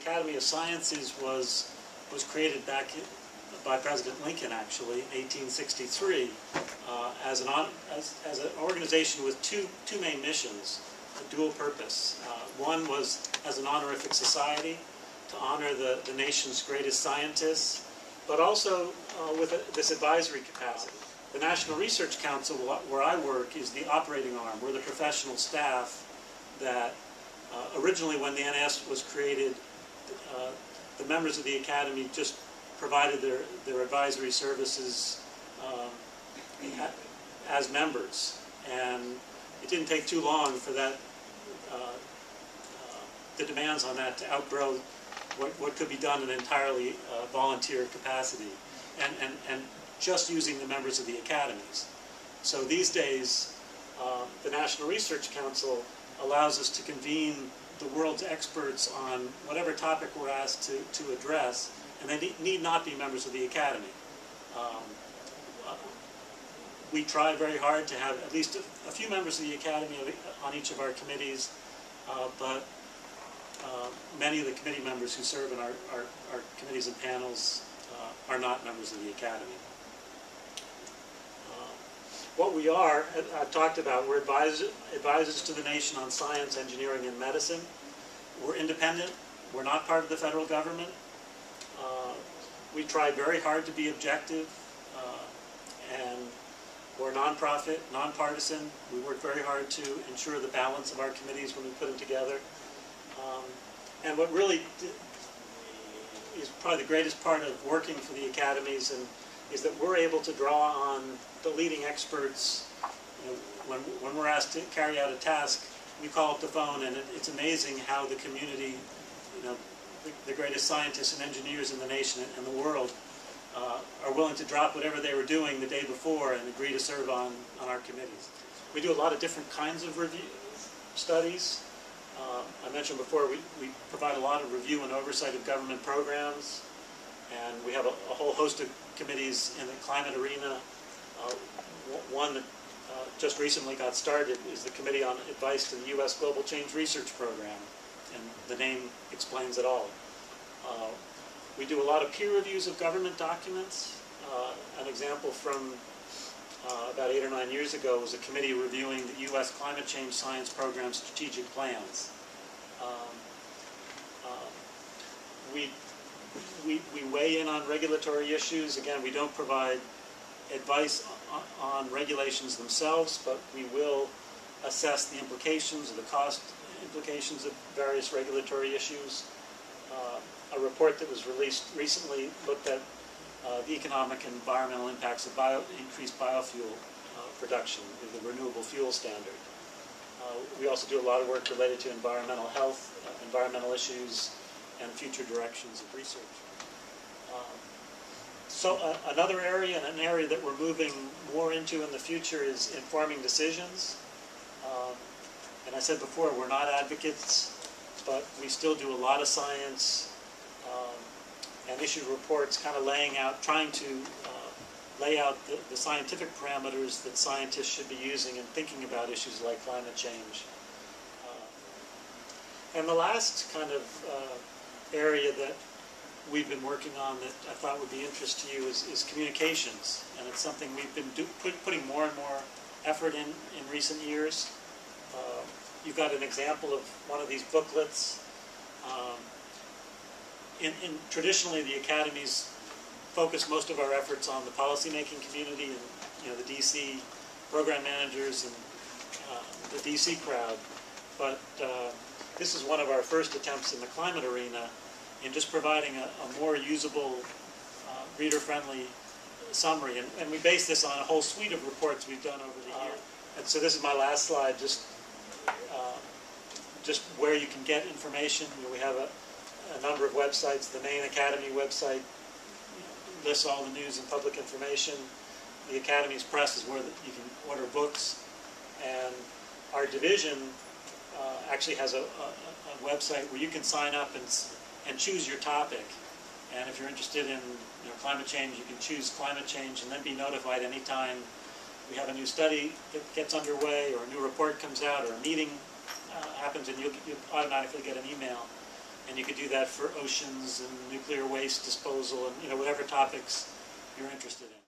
Academy of Sciences was created back by President Lincoln, actually, in 1863, as an organization with two main missions, a dual purpose. One was as an honorific society to honor the nation's greatest scientists, but also with this advisory capacity. The National Research Council, where I work, is the operating arm. We're the professional staff that originally, when the NS was created, the members of the Academy just provided their advisory services as members. And it didn't take too long for that, the demands on that to outgrow what could be done in an entirely volunteer capacity, and just using the members of the academies. So these days, the National Research Council allows us to convene the world's experts on whatever topic we're asked to address, and they need not be members of the Academy. We try very hard to have at least a few members of the Academy on each of our committees, but many of the committee members who serve in our committees and panels are not members of the Academy. What we are, I've talked about, we're advisors to the nation on science, engineering, and medicine. We're independent. We're not part of the federal government. We try very hard to be objective, and we're nonprofit, nonpartisan. We work very hard to ensure the balance of our committees when we put them together. And what really is probably the greatest part of working for the academies is that we're able to draw on the leading experts. You know, when we're asked to carry out a task, we call up the phone, and it's amazing how the community, you know, the greatest scientists and engineers in the nation and the world are willing to drop whatever they were doing the day before and agree to serve on our committees. We do a lot of different kinds of review studies. I mentioned before, we provide a lot of review and oversight of government programs, and we have a whole host of committees in the climate arena. One that just recently got started is the Committee on Advice to the U.S. Global Change Research Program, and the name explains it all. We do a lot of peer reviews of government documents. An example from about 8 or 9 years ago was a committee reviewing the U.S. Climate Change Science Program strategic plans. We weigh in on regulatory issues. Again, we don't provide advice on regulations themselves, but we will assess the implications or the cost implications of various regulatory issues. A report that was released recently looked at the economic and environmental impacts of increased biofuel production with the Renewable Fuel Standard. We also do a lot of work related to environmental health, environmental issues, and future directions of research. So another area, and an area that we're moving more into in the future, is informing decisions. And I said before, we're not advocates, but we still do a lot of science and issue reports kind of trying to lay out the scientific parameters that scientists should be using in thinking about issues like climate change. And the last kind of area that we've been working on that I thought would be of interest to you is communications, and it's something we've been putting more and more effort in recent years. You've got an example of one of these booklets. Traditionally, the academies focus most of our efforts on the policymaking community and, you know, the DC program managers and the DC crowd. But this is one of our first attempts in the climate arena in just providing a more usable, reader-friendly summary. And we base this on a whole suite of reports we've done over the years. And so this is my last slide, just where you can get information. You know, we have a number of websites. The main Academy website lists all the news and public information. The Academy's press is where you can order books. And our division actually has a website where you can sign up and choose your topic. And if you're interested in climate change, you can choose climate change and then be notified anytime we have a new study that gets underway, or a new report comes out, or a meeting happens, and you automatically get an email And you could do that for oceans and nuclear waste disposal and, you know, whatever topics you're interested in.